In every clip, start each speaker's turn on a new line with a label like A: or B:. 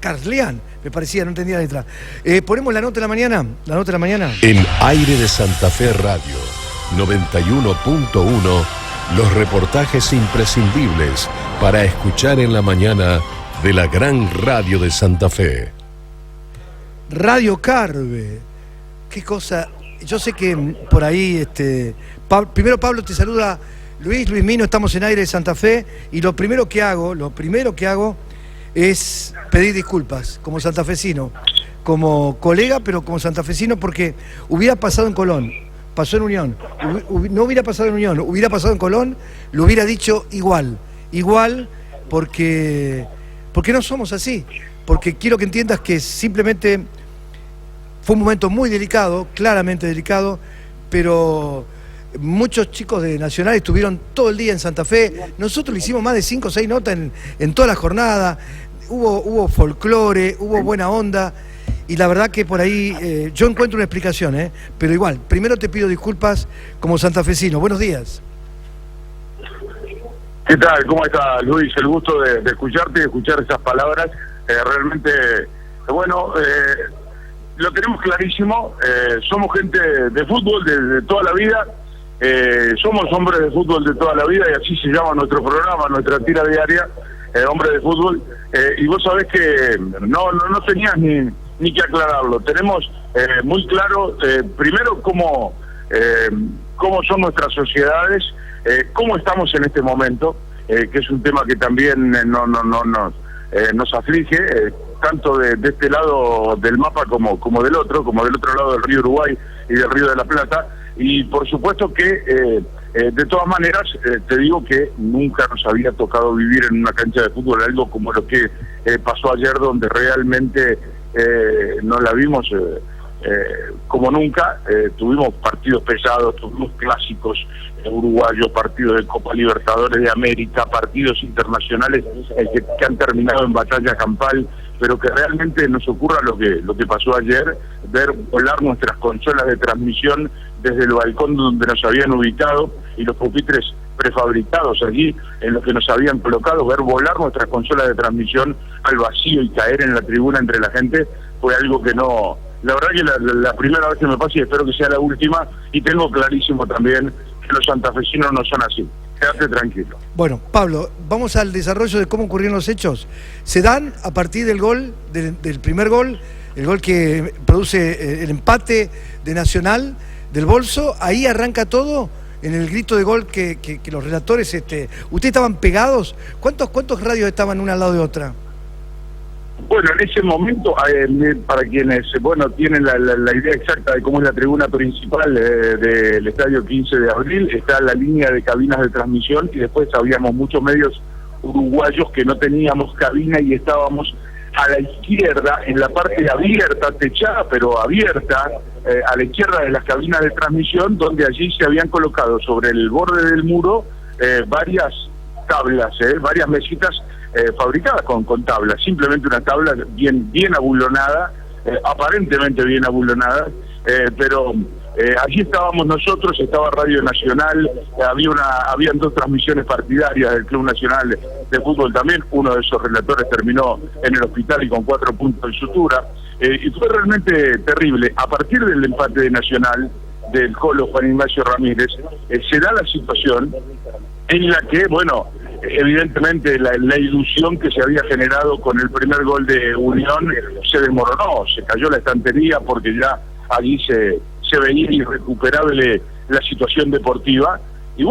A: Carleán, me parecía, no entendía la letra. Ponemos la nota de la mañana,
B: En Aire de Santa Fe Radio 91.1, los reportajes imprescindibles para escuchar en la mañana de la gran radio de Santa Fe.
A: Radio Carve, qué cosa. Yo sé que por ahí, primero Pablo te saluda Luis Mino, estamos en Aire de Santa Fe, y lo primero que hago es pedir disculpas como santafesino, como colega, pero como santafesino, porque hubiera pasado en Colón, pasó en Unión, no hubiera pasado en Unión, hubiera pasado en Colón, lo hubiera dicho igual, porque no somos así, porque quiero que entiendas que simplemente fue un momento muy delicado, claramente delicado, pero muchos chicos de Nacional estuvieron todo el día en Santa Fe. Nosotros le hicimos más de 5 o 6 notas en toda la jornada. Hubo folclore, hubo buena onda. Y la verdad que por ahí yo encuentro una explicación, pero igual, primero te pido disculpas como santafesino. Buenos días.
C: ¿Qué tal? ¿Cómo estás, Luis? El gusto de escucharte y escuchar esas palabras. Realmente, bueno, lo tenemos clarísimo. Somos gente de fútbol de toda la vida. Somos hombres de fútbol de toda la vida, y así se llama nuestro programa, nuestra tira diaria, Hombres de Fútbol. Y vos sabés que no tenías ni que aclararlo. Tenemos muy claro, primero, cómo son nuestras sociedades, cómo estamos en este momento, que es un tema que también nos aflige, tanto de este lado del mapa como del otro lado del río Uruguay y del río de la Plata. Y por supuesto que, de todas maneras, te digo que nunca nos había tocado vivir en una cancha de fútbol algo como lo que pasó ayer, donde realmente nos la vimos como nunca. Tuvimos partidos pesados, tuvimos clásicos uruguayos, partidos de Copa Libertadores de América, partidos internacionales que han terminado en batalla campal, pero que realmente nos ocurra lo que pasó ayer, ver volar nuestras consolas de transmisión desde el balcón donde nos habían ubicado y los pupitres prefabricados allí en los que nos habían colocado, ver volar nuestras consolas de transmisión al vacío y caer en la tribuna entre la gente, fue algo que no... La verdad que la primera vez que me pasa, y espero que sea la última, y tengo clarísimo también que los santafesinos no son así. Quédate tranquilo.
A: Bueno, Pablo, vamos al desarrollo de cómo ocurrieron los hechos. Se dan a partir del gol, del primer gol, el gol que produce el empate de Nacional, del Bolso. Ahí arranca todo en el grito de gol que los relatores... ¿Ustedes estaban pegados? ¿Cuántos radios estaban una al lado de otra?
C: Bueno, en ese momento, para quienes tienen la idea exacta de cómo es la tribuna principal del Estadio 15 de Abril, está la línea de cabinas de transmisión, y después habíamos muchos medios uruguayos que no teníamos cabina y estábamos a la izquierda, en la parte abierta, techada pero abierta, a la izquierda de las cabinas de transmisión, donde allí se habían colocado sobre el borde del muro varias tablas, varias mesitas fabricadas con tablas, simplemente una tabla bien abulonada, aparentemente bien abulonada, pero allí estábamos nosotros, estaba Radio Nacional, habían 2 transmisiones partidarias del Club Nacional de Fútbol también. Uno de esos relatores terminó en el hospital y con 4 puntos de sutura, y fue realmente terrible. A partir del empate de Nacional, del Colo Juan Ignacio Ramírez, se da la situación en la que, evidentemente la ilusión que se había generado con el primer gol de Unión se desmoronó, se cayó la estantería, porque ya allí se veía irrecuperable la situación deportiva. Y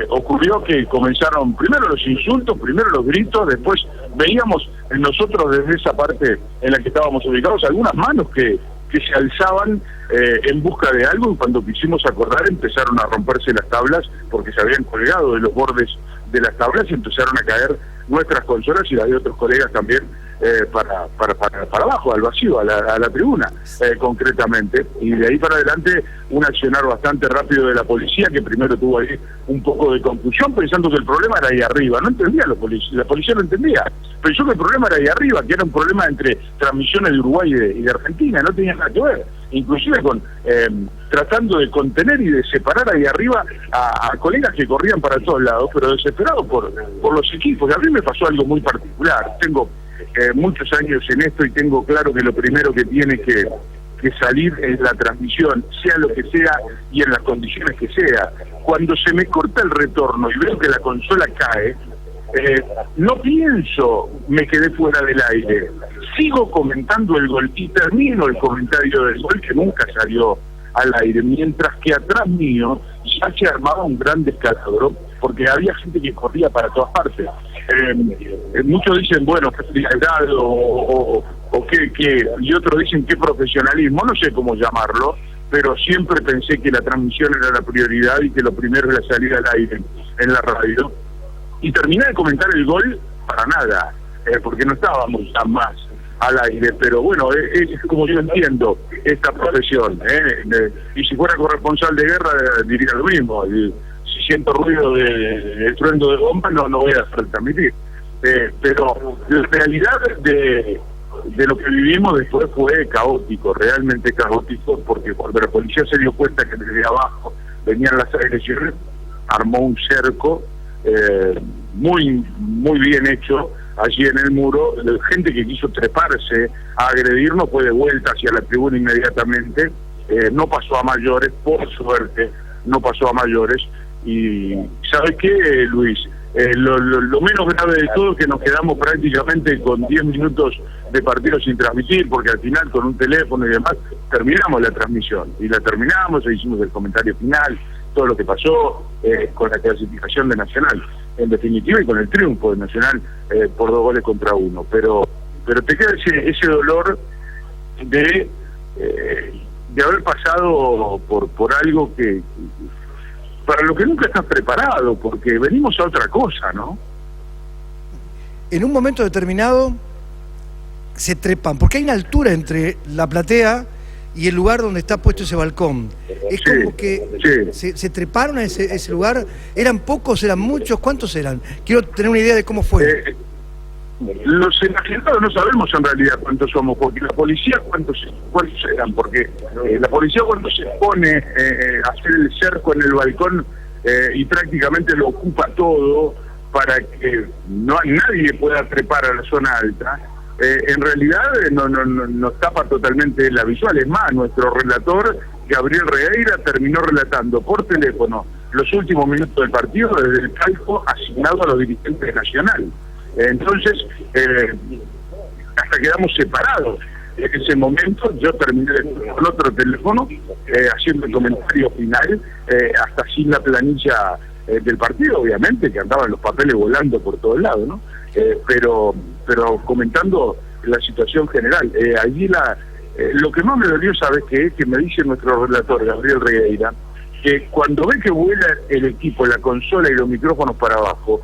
C: ocurrió que comenzaron primero los insultos, primero los gritos, después veíamos nosotros desde esa parte en la que estábamos ubicados algunas manos que se alzaban en busca de algo, y cuando quisimos acordar empezaron a romperse las tablas porque se habían colgado de los bordes de las tablas y empezaron a caer nuestras consolas y las de otros colegas también para abajo, al vacío, a la tribuna, concretamente. Y de ahí para adelante un accionar bastante rápido de la policía, que primero tuvo ahí un poco de confusión pensando que el problema era ahí arriba. No entendía la policía no entendía, pensó que el problema era ahí arriba, que era un problema entre transmisiones de Uruguay y de Argentina, no tenía nada que ver, inclusive con tratando de contener y de separar ahí arriba a colegas que corrían para todos lados, pero desesperados por los equipos. Y a mí me pasó algo muy particular. Tengo muchos años en esto y tengo claro que lo primero que tiene que salir es la transmisión, sea lo que sea y en las condiciones que sea. Cuando se me corta el retorno y veo que la consola cae, no pienso, me quedé fuera del aire. Sigo comentando el gol y termino el comentario del gol que nunca salió al aire, mientras que atrás mío ya se armaba un gran descalabro porque había gente que corría para todas partes. Muchos dicen, bueno, qué frialdad o qué, y otros dicen qué profesionalismo, no sé cómo llamarlo, pero siempre pensé que la transmisión era la prioridad y que lo primero era salir al aire en la radio. Y terminé de comentar el gol para nada, porque no estábamos ya más al aire, pero bueno, es como yo entiendo esta profesión, y si fuera corresponsal de guerra diría lo mismo. Si siento ruido de estruendo de bomba no voy a dejar de transmitir, pero la realidad de lo que vivimos después fue caótico, realmente caótico, porque cuando la policía se dio cuenta que desde abajo venían las agresiones, armó un cerco muy bien hecho allí en el muro. Gente que quiso treparse a agredirnos fue de vuelta hacia la tribuna inmediatamente. No pasó a mayores, por suerte no pasó a mayores. Y ¿sabes qué, Luis? Lo menos grave de todo es que nos quedamos prácticamente con 10 minutos de partido sin transmitir, porque al final con un teléfono y demás terminamos la transmisión, y la terminamos e hicimos el comentario final, todo lo que pasó con la clasificación de Nacional, en definitiva, y con el triunfo de Nacional por 2-1, pero te queda ese dolor de haber pasado por algo que para lo que nunca estás preparado, porque venimos a otra cosa, ¿no?
A: En un momento determinado se trepan, porque hay una altura entre la platea y el lugar donde está puesto ese balcón. Es
C: sí,
A: como que se treparon a ese lugar. ¿Eran pocos, eran muchos? ¿Cuántos eran? Quiero tener una idea de cómo fue.
C: Los enajenados no sabemos en realidad cuántos somos, porque la policía cuántos eran, porque la policía cuando se pone a hacer el cerco en el balcón y prácticamente lo ocupa todo para que nadie pueda trepar a la zona alta, en realidad nos tapa totalmente la visual. Es más, nuestro relator, Gabriel Regueira, terminó relatando por teléfono los últimos minutos del partido desde el palco asignado a los dirigentes de Nacional. Entonces, hasta quedamos separados. En ese momento yo terminé con otro teléfono haciendo el comentario final, hasta sin la planilla del partido, obviamente, que andaban los papeles volando por todos lados, ¿no? Pero comentando la situación general. Allí lo que más me dolió, ¿sabes qué? Que me dice nuestro relator, Gabriel Regueira, que cuando ve que vuela el equipo, la consola y los micrófonos para abajo,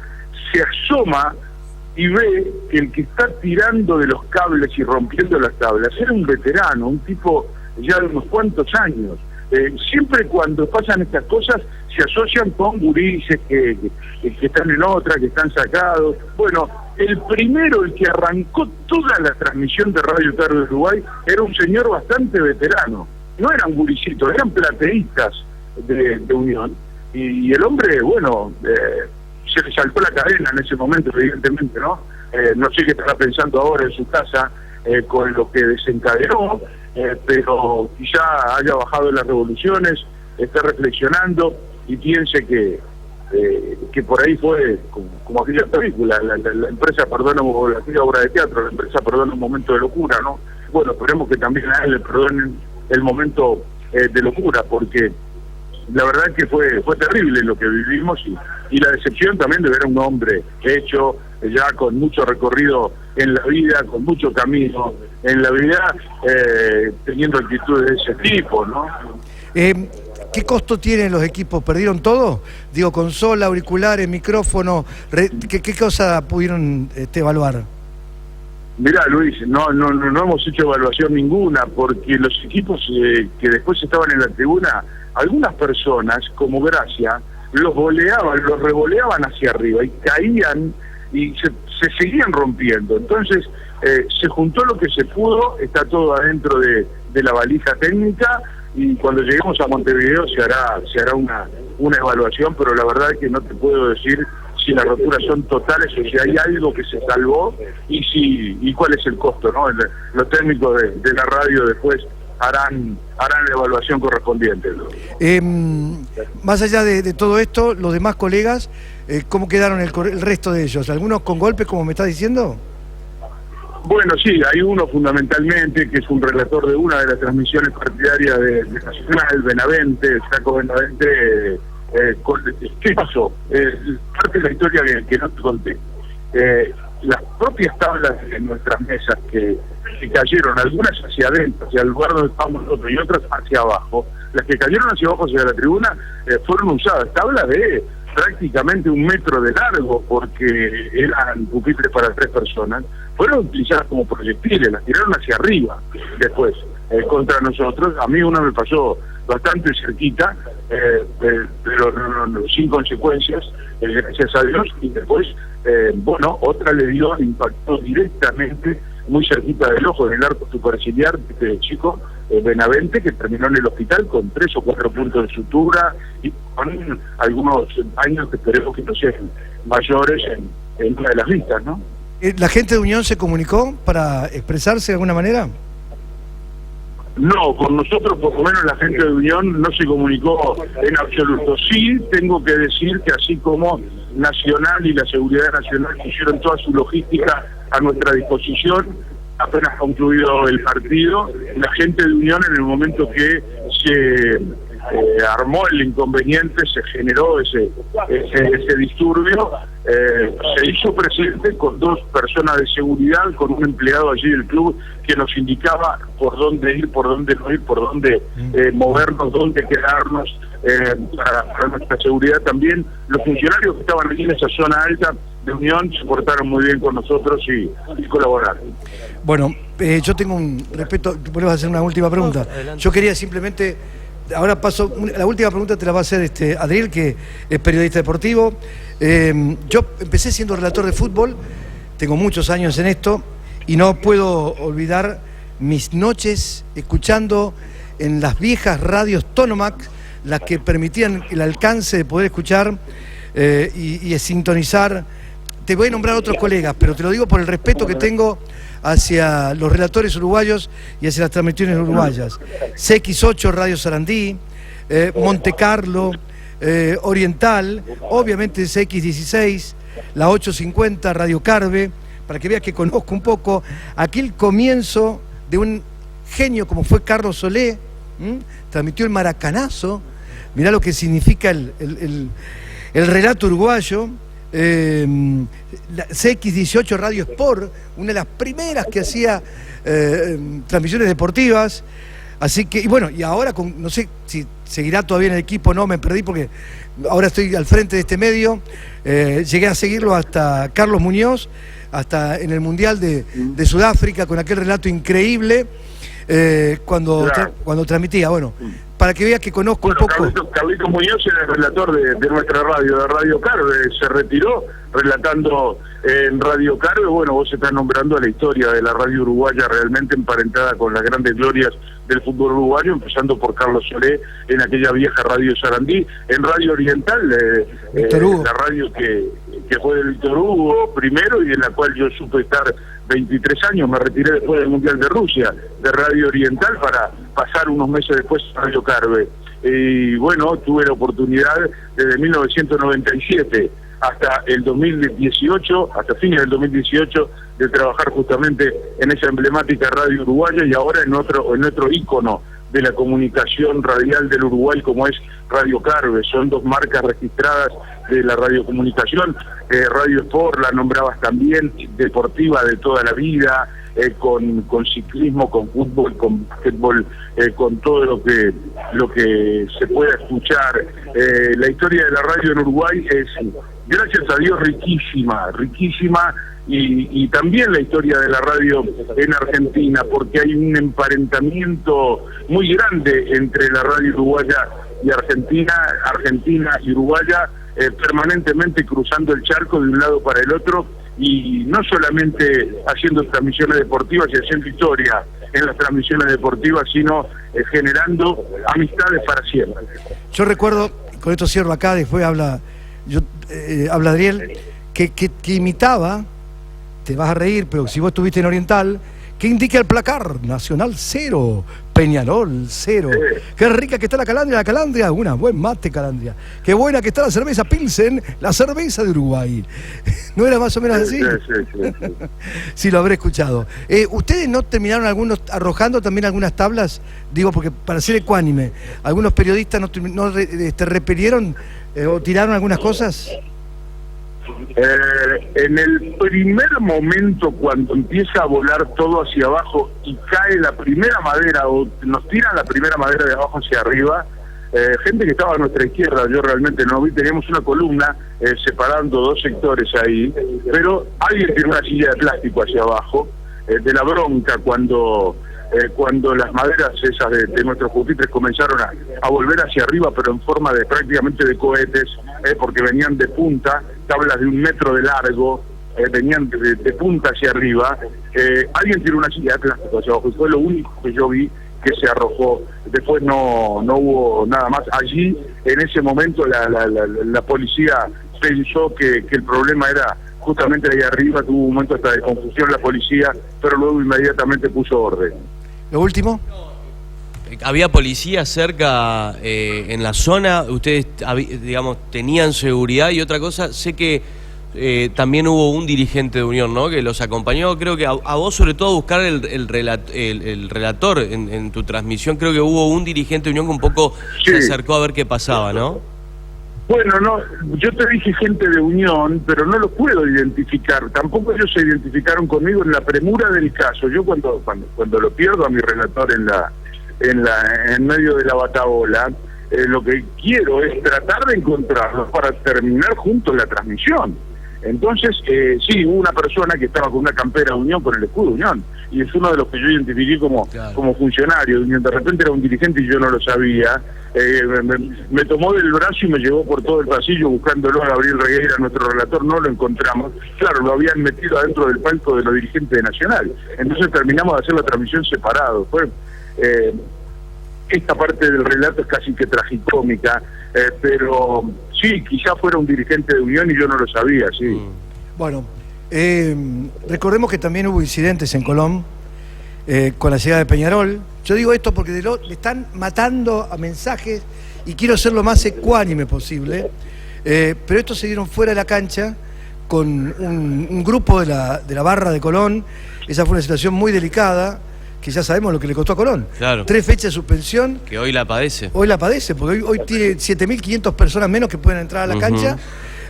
C: se asoma y ve que el que está tirando de los cables y rompiendo las tablas era un veterano, un tipo ya de unos cuantos años. Siempre cuando pasan estas cosas se asocian con gurises que están en otra, que están sacados. Bueno, el primero, el que arrancó toda la transmisión de Radio Tarde Uruguay, era un señor bastante veterano. No eran gurisitos, eran plateístas de Unión. Y el hombre, bueno, se le saltó la cadena en ese momento, evidentemente, ¿no? No sé qué estará pensando ahora en su casa con lo que desencadenó, pero quizá haya bajado las revoluciones, esté reflexionando y piense que por ahí fue como aquella película, la empresa perdona aquella obra de teatro, la empresa perdona un momento de locura, ¿no? Bueno, esperemos que también a él le perdonen el momento de locura, porque la verdad es que fue terrible lo que vivimos y la decepción también de ver a un hombre hecho ya con mucho recorrido en la vida, con mucho camino en la vida, teniendo actitudes de ese tipo, ¿no?
A: ¿Qué costo tienen los equipos? ¿Perdieron todo? Digo, consola, auriculares, micrófono, ¿qué cosa pudieron evaluar?
C: Mirá, Luis, no hemos hecho evaluación ninguna, porque los equipos que después estaban en la tribuna, algunas personas, como Gracia, los revoleaban hacia arriba y caían y se seguían rompiendo. Entonces, se juntó lo que se pudo, está todo adentro de la valija técnica, y cuando lleguemos a Montevideo se hará una evaluación, pero la verdad es que no te puedo decir si las roturas son totales o si hay algo que se salvó y cuál es el costo, ¿no? Los técnicos de la radio después harán la evaluación correspondiente, ¿no?
A: Más allá de todo esto, los demás colegas, ¿cómo quedaron el resto de ellos? ¿Algunos con golpes, como me está diciendo?
C: Bueno, sí, hay uno fundamentalmente que es un relator de una de las transmisiones partidarias de Nacional, Benavente, el Flaco Benavente. ¿Qué pasó? Parte de la historia que no te conté. Las propias tablas de nuestras mesas que cayeron, algunas hacia adentro, hacia el lugar donde estábamos nosotros, y otras hacia abajo, las que cayeron hacia abajo, hacia la tribuna, fueron usadas tablas de prácticamente 1 metro de largo, porque eran pupitres para 3 personas, fueron utilizadas como proyectiles, las tiraron hacia arriba después, contra nosotros. A mí una me pasó bastante cerquita, pero no, sin consecuencias, gracias a Dios, y después, bueno, otra le impactó directamente muy cerquita del ojo, en el arco superciliar de este chico, Benavente, que terminó en el hospital con 3 o 4 puntos de sutura y con algunos daños que esperemos que no sean mayores en una de las vistas, ¿no?
A: ¿La gente de Unión se comunicó para expresarse de alguna manera?
C: No, con nosotros por lo menos la gente de Unión no se comunicó en absoluto. Sí, tengo que decir que así como Nacional y la Seguridad Nacional pusieron toda su logística a nuestra disposición, apenas concluido el partido, la gente de Unión en el momento que se armó el inconveniente, se generó ese disturbio, se hizo presente con 2 personas de seguridad, con un empleado allí del club que nos indicaba por dónde ir, por dónde no ir, por dónde movernos, dónde quedarnos, para nuestra seguridad también. Los funcionarios que estaban allí en esa zona alta de Unión se portaron muy bien con nosotros y colaboraron.
A: Bueno, yo tengo un respeto, vuelvo a hacer una última pregunta. Yo quería simplemente, ahora paso, la última pregunta te la va a hacer Adriel, que es periodista deportivo. Yo empecé siendo relator de fútbol, tengo muchos años en esto, y no puedo olvidar mis noches escuchando en las viejas radios Tonomax, las que permitían el alcance de poder escuchar y sintonizar. Te voy a nombrar otros colegas, pero te lo digo por el respeto que tengo hacia los relatores uruguayos y hacia las transmisiones uruguayas. CX8 Radio Sarandí, Monte Carlo, Oriental, obviamente CX16, la 850 Radio Carve, para que veas que conozco un poco aquel comienzo de un genio como fue Carlos Solé. Transmitió el Maracanazo. Mirá lo que significa el relato uruguayo. CX18 Radio Sport, una de las primeras que hacía transmisiones deportivas. Así que, y bueno, y ahora no sé si seguirá todavía en el equipo, no, me perdí porque ahora estoy al frente de este medio. Llegué a seguirlo hasta Carlos Muñoz, hasta en el Mundial de Sudáfrica, con aquel relato increíble cuando transmitía. Bueno, para que veas que conozco un poco.
C: Carlito Muñoz era el relator de nuestra radio, de Radio Carve, se retiró relatando en Radio Carve. Bueno, vos estás nombrando a la historia de la radio uruguaya, realmente emparentada con las grandes glorias del fútbol uruguayo, empezando por Carlos Solé en aquella vieja Radio Sarandí, en Radio Oriental, la radio que fue de Víctor Hugo primero y en la cual yo supe estar 23 años, me retiré después del Mundial de Rusia, de Radio Oriental, para pasar unos meses después a Radio Carve. Y bueno, tuve la oportunidad desde 1997 hasta el 2018, hasta fines del 2018, de trabajar justamente en esa emblemática radio uruguaya y ahora en otro ícono de la comunicación radial del Uruguay como es Radio Carve. Son 2 marcas registradas de la radiocomunicación. Radio Sport la nombrabas también, deportiva de toda la vida, con ciclismo, con fútbol, con básquetbol, con todo lo que se pueda escuchar. La historia de la radio en Uruguay es, gracias a Dios, riquísima, y también la historia de la radio en Argentina, porque hay un emparentamiento muy grande entre la radio uruguaya y Argentina y uruguaya, permanentemente cruzando el charco de un lado para el otro, y no solamente haciendo transmisiones deportivas y haciendo historia en las transmisiones deportivas, sino generando amistades para siempre.
A: Yo recuerdo, con esto cierro acá, después habla habla Adriel, que imitaba, te vas a reír, pero si vos estuviste en Oriental, que indica el placar: Nacional 0, Peñarol 0. Qué rica que está la Calandria, una buen mate Calandria. Qué buena que está la cerveza Pilsen, la cerveza de Uruguay. ¿No era más o menos así?
C: Sí.
A: Sí, lo habré escuchado. ¿Ustedes no terminaron arrojando también algunas tablas? Digo, porque para ser ecuánime, ¿algunos periodistas no repelieron o tiraron algunas cosas?
C: En el primer momento, cuando empieza a volar todo hacia abajo y cae la primera madera, o nos tiran la primera madera de abajo hacia arriba, gente que estaba a nuestra izquierda, yo realmente no vi, teníamos una columna separando dos sectores ahí, pero alguien tiene una silla de plástico hacia abajo, de la bronca cuando las maderas esas de nuestros pupitres comenzaron a volver hacia arriba, pero en forma de prácticamente de cohetes, porque venían de punta, tablas de 1 metro de largo, venían de punta hacia arriba. Alguien tiró una silla de plástico hacia abajo y fue lo único que yo vi que se arrojó. Después no hubo nada más. Allí, en ese momento, la policía pensó que el problema era justamente ahí arriba, tuvo un momento hasta de confusión la policía, pero luego inmediatamente puso orden.
A: ¿Lo último?
D: ¿Había policía cerca en la zona? ¿Ustedes, digamos, tenían seguridad? Y otra cosa, sé que también hubo un dirigente de Unión, ¿no?, que los acompañó, creo que a vos sobre todo a buscar el relator en tu transmisión. Creo que hubo un dirigente de Unión que un poco se acercó a ver qué pasaba, ¿no?
C: Bueno, no, yo te dije gente de Unión, pero no lo puedo identificar. Tampoco ellos se identificaron conmigo en la premura del caso. Yo cuando lo pierdo a mi relator en medio de la batabola, lo que quiero es tratar de encontrarlos para terminar juntos la transmisión. Entonces, sí, hubo una persona que estaba con una campera de Unión, con el escudo de Unión, y es uno de los que yo identifiqué como funcionario de Unión. De repente era un dirigente y yo no lo sabía. Me tomó del brazo y me llevó por todo el pasillo buscándolo a Gabriel Regueira, nuestro relator. No lo encontramos. Claro, lo habían metido adentro del palco de los dirigentes de Nacional. Entonces terminamos de hacer la transmisión separado. Esta parte del relato es casi que tragicómica, pero sí, quizá fuera un dirigente de Unión y yo no lo sabía, sí.
A: Bueno, recordemos que también hubo incidentes en Colón con la llegada de Peñarol. Yo digo esto porque le están matando a mensajes y quiero ser lo más ecuánime posible, pero estos se dieron fuera de la cancha con un grupo de la barra de Colón. Esa fue una situación muy delicada, que ya sabemos lo que le costó a Colón.
D: Claro.
A: 3 fechas de suspensión.
D: Que hoy la padece.
A: Hoy la padece, porque hoy tiene 7.500 personas menos que pueden entrar a la cancha.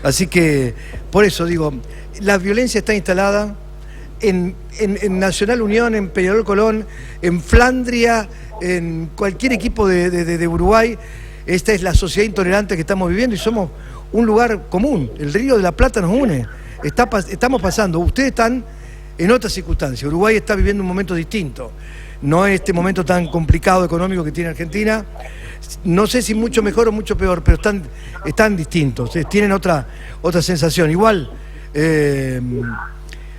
A: Así que, por eso digo, la violencia está instalada en Nacional Unión, en Peñarol Colón, en Flandria, en cualquier equipo de Uruguay. Esta es la sociedad intolerante que estamos viviendo y somos un lugar común. El Río de la Plata nos une. Estamos pasando, ustedes están en otras circunstancias. Uruguay está viviendo un momento distinto. No es este momento tan complicado económico que tiene Argentina. No sé si mucho mejor o mucho peor, pero están distintos. Tienen otra sensación. Igual,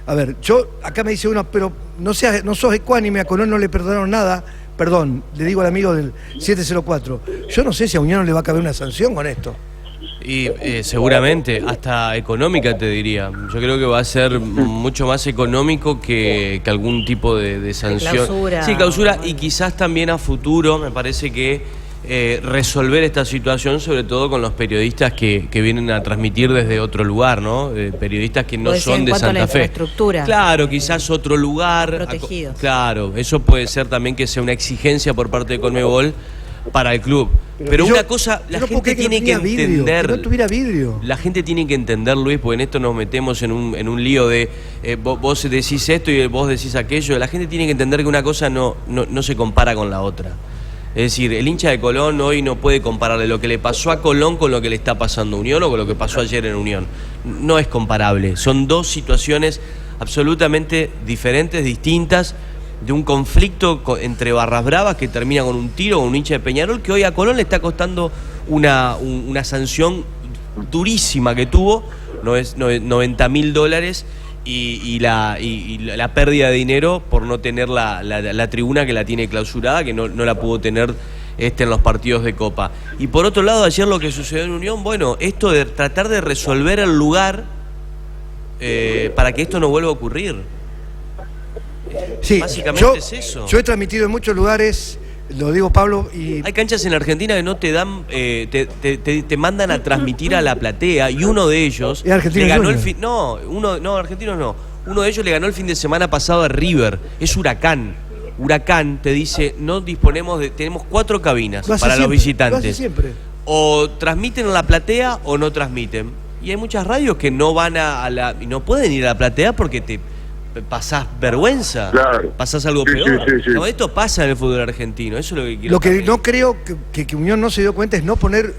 A: a ver, acá me dice uno, pero no sos ecuánime, a Colón no le perdonaron nada. Perdón, le digo al amigo del 704. Yo no sé si a Unión no le va a caber una sanción con esto.
D: Y seguramente, hasta económica te diría. Yo creo que va a ser mucho más económico que algún tipo de sanción.
E: Clausura.
D: Sí, clausura, y quizás también a futuro me parece que resolver esta situación, sobre todo con los periodistas que vienen a transmitir desde otro lugar, ¿no? Periodistas que no son de Santa Fe. Claro, quizás otro lugar.
E: Protegidos.
D: Claro, eso puede ser también que sea una exigencia por parte de Conmebol para el club. Pero una cosa, la gente tiene que entender.
A: Que no tuviera vidrio.
D: La gente tiene que entender, Luis, porque en esto nos metemos en un lío de vos decís esto y vos decís aquello. La gente tiene que entender que una cosa no se compara con la otra. Es decir, el hincha de Colón hoy no puede compararle lo que le pasó a Colón con lo que le está pasando a Unión o con lo que pasó ayer en Unión. No es comparable. Son dos situaciones absolutamente diferentes, distintas, de un conflicto entre barras bravas que termina con un tiro con un hincha de Peñarol, que hoy a Colón le está costando una sanción durísima que tuvo, $90.000, y la pérdida de dinero por no tener la tribuna, que la tiene clausurada, que no la pudo tener en los partidos de Copa. Y por otro lado, ayer lo que sucedió en Unión, bueno, esto de tratar de resolver el lugar para que esto no vuelva a ocurrir.
A: Sí,
D: básicamente es eso.
A: Yo he transmitido en muchos lugares, lo digo Pablo, y
D: hay canchas en Argentina que no te dan, te mandan a transmitir a la platea, y uno de ellos le ganó el fin. Argentinos no. Uno de ellos le ganó el fin de semana pasado a River. Es Huracán. Huracán te dice, no disponemos tenemos 4 cabinas para los visitantes.
A: Lo hace siempre.
D: O transmiten en la platea o no transmiten. Y hay muchas radios que no van y no pueden ir a la platea porque te pasás vergüenza,
C: claro.
D: Pasás algo peor. Sí. No, esto pasa en el fútbol argentino, eso es lo que quiero.
A: Lo que no creo que Unión no se dio cuenta es no poner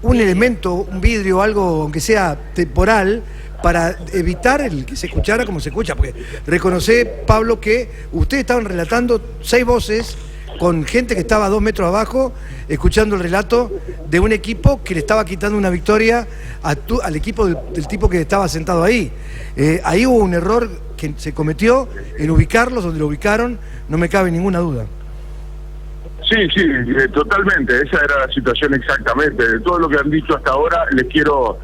A: un elemento, un vidrio, algo, aunque sea temporal, para evitar el que se escuchara como se escucha. Porque reconocí, Pablo, que ustedes estaban relatando 6 voces con gente que estaba a 2 metros abajo, escuchando el relato de un equipo que le estaba quitando una victoria al equipo del tipo que estaba sentado ahí. Ahí hubo un error que se cometió en ubicarlos donde lo ubicaron, no me cabe ninguna duda.
C: Sí, totalmente, esa era la situación exactamente. De todo lo que han dicho hasta ahora, les quiero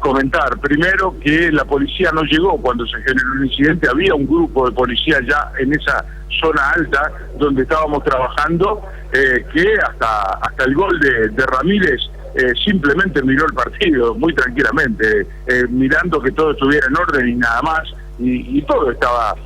C: comentar. Primero, que la policía no llegó cuando se generó el incidente, había un grupo de policía ya en esa zona alta donde estábamos trabajando, que hasta el gol de Ramírez simplemente miró el partido muy tranquilamente, mirando que todo estuviera en orden y nada más, y todo estaba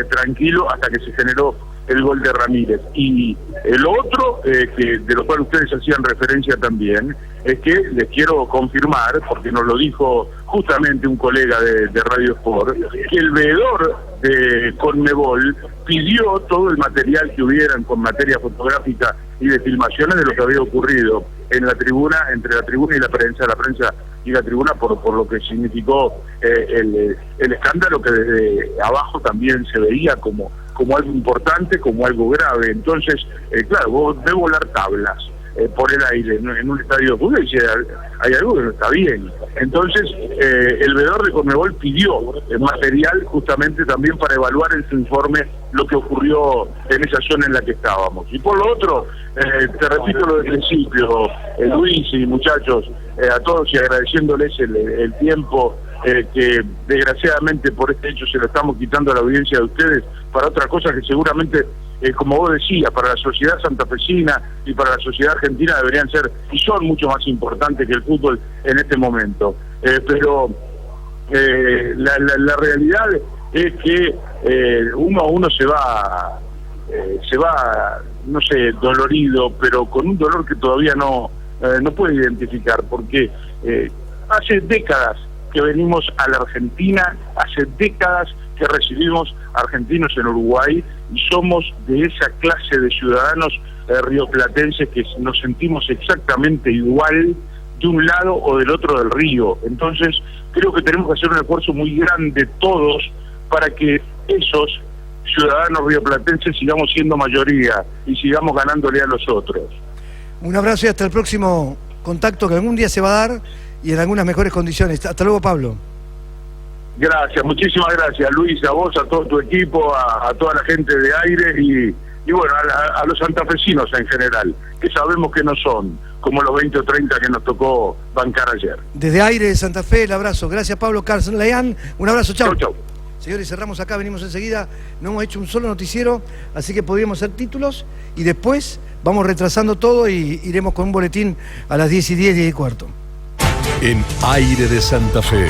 C: tranquilo hasta que se generó el gol de Ramírez. Y lo otro, que de lo cual ustedes hacían referencia también, es que les quiero confirmar, porque nos lo dijo justamente un colega de Radio Sport, que el veedor de Conmebol pidió todo el material que hubieran con materia fotográfica y de filmaciones de lo que había ocurrido en la tribuna, entre la tribuna y la prensa y la tribuna, por lo que significó el escándalo, que desde abajo también se veía como algo importante, como algo grave. Entonces, claro, vos ves volar tablas por el aire en un estadio de fútbol, y si hay algo que no está bien. Entonces, el veedor de Conmebol pidió material justamente también para evaluar en su informe lo que ocurrió en esa zona en la que estábamos. Y por lo otro, te repito lo del principio, Luis y muchachos, a todos, y agradeciéndoles el tiempo que desgraciadamente por este hecho se lo estamos quitando a la audiencia de ustedes para otra cosa que seguramente, como vos decías, para la sociedad santafesina y para la sociedad argentina deberían ser y son mucho más importantes que el fútbol en este momento. Pero la realidad es que uno se va, no sé, dolorido, pero con un dolor que todavía no puede identificar, porque hace décadas que venimos a la Argentina, hace décadas que recibimos argentinos en Uruguay, y somos de esa clase de ciudadanos rioplatenses que nos sentimos exactamente igual de un lado o del otro del río. Entonces creo que tenemos que hacer un esfuerzo muy grande todos para que esos ciudadanos rioplatenses sigamos siendo mayoría y sigamos ganándole a los otros.
A: Un abrazo y hasta el próximo contacto que algún día se va a dar y en algunas mejores condiciones. Hasta luego, Pablo.
C: Gracias, muchísimas gracias, Luis, a vos, a todo tu equipo, a toda la gente de Aire y bueno, a los santafesinos en general, que sabemos que no son como los 20 o 30 que nos tocó bancar ayer.
A: Desde Aire de Santa Fe, el abrazo. Gracias, Pablo Carleán. Un abrazo, chau.
C: Chau.
A: Señores, cerramos acá, venimos enseguida. No hemos hecho un solo noticiero, así que podríamos hacer títulos y después vamos retrasando todo y iremos con un boletín a las 10:10, 10:15.
B: En Aire de Santa Fe.